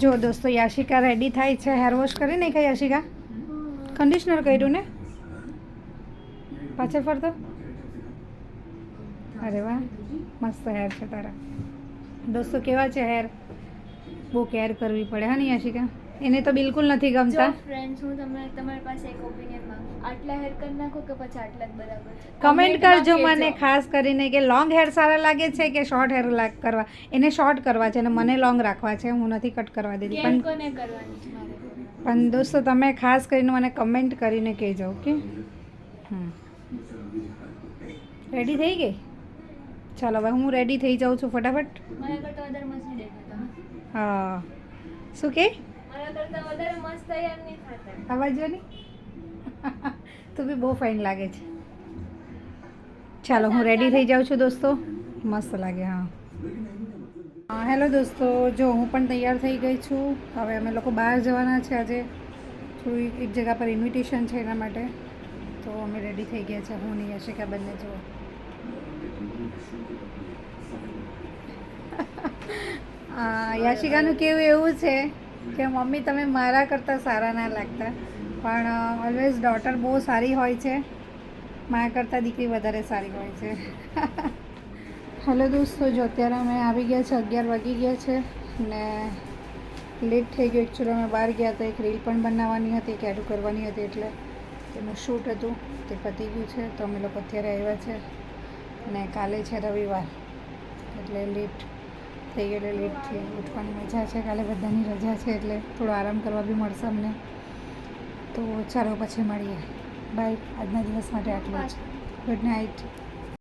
જો દોસ્તો યાશિકા રેડી થાય છે. હેર વોશ કરી નહીં ખાઈ યાશિકા? કન્ડિશનર કર્યું ને પાછળ ફરતો? અરે વાહ, મસ્ત હેર છે તારા. દોસ્તો કેવા છે હેર? બહુ કેર કરવી પડે હા ને યાશિકા? એને તો બિલકુલ નથી ગમતા. ફ્રેન્ડ્સ હું તમારી પાસે એક ઓપિનિયન માંગુ. આટલા હેર કરી નાખો કે પછી આટલા જ બરાબર છે? કમેન્ટ કરજો મને ખાસ કરીને કે લોંગ હેર સારા લાગે છે કે શોર્ટ હેર કરવા. એને શોર્ટ કરવા છે અને મને લોંગ રાખવા છે. હું નથી કટ કરવા દેતી. પણ કોને કરવાની છે મારે? પણ દોસ્તો તમે ખાસ કરીને મને કમેન્ટ કરીને કહેજો. ઓકે, રેડી થઈ ગઈ? ચાલો હવે હું રેડી થઈ જાઉં છું ફટાફટ. મારા કરતાં વધારે મસ્ત નહીં દેખાતા. હા, શું કે? મારા કરતાં વધારે મસ્ત તૈયાર નહીં થતા. આવાજ જો ને તું બી બહુ ફાઇન લાગે છે. ચાલો હું રેડી થઈ જાઉં છું દોસ્તો. મસ્ત લાગે. હા હેલો દોસ્તો, જો હું પણ તૈયાર થઈ ગઈ છું. હવે અમે લોકો બહાર જવાના છે આજે. થોડી એક જગ્યા પર ઇન્વિટેશન છે એના માટે. તો અમે રેડી થઈ ગયા છે. હું ને યાશિકા બંને જુઓ. યાશિકાનું કેવું એવું છે કે મમ્મી તમે મારા કરતાં સારા ના લાગતા, પણ ઓલવેઝ ડોટર બહુ સારી હોય છે. મારા કરતાં દીકરી વધારે સારી હોય છે. હેલો દોસ્તો, જો અત્યારે અમે આવી ગયા છે. 11 વાગી ગયા છે ને લેટ થઈ ગયું. એકચ્યુઅલી અમે બહાર ગયા હતા. એક રીલ પણ બનાવવાની હતી, એક એડ કરવાની હતી, એટલે તેનું શૂટ હતું તે પતી ગયું છે. તો અમે લોકો અત્યારે આવ્યા છે ને કાલે છે રવિવાર એટલે લેટ થઈ ગયું. એટલે લેટથી ઉઠવાની મજા છે. કાલે બધાની રજા છે એટલે થોડો આરામ કરવા બી મળશે અમને. તો ચાલો પછી મળીએ. બાય. આજના દિવસ માટે આટલું જ. Good night.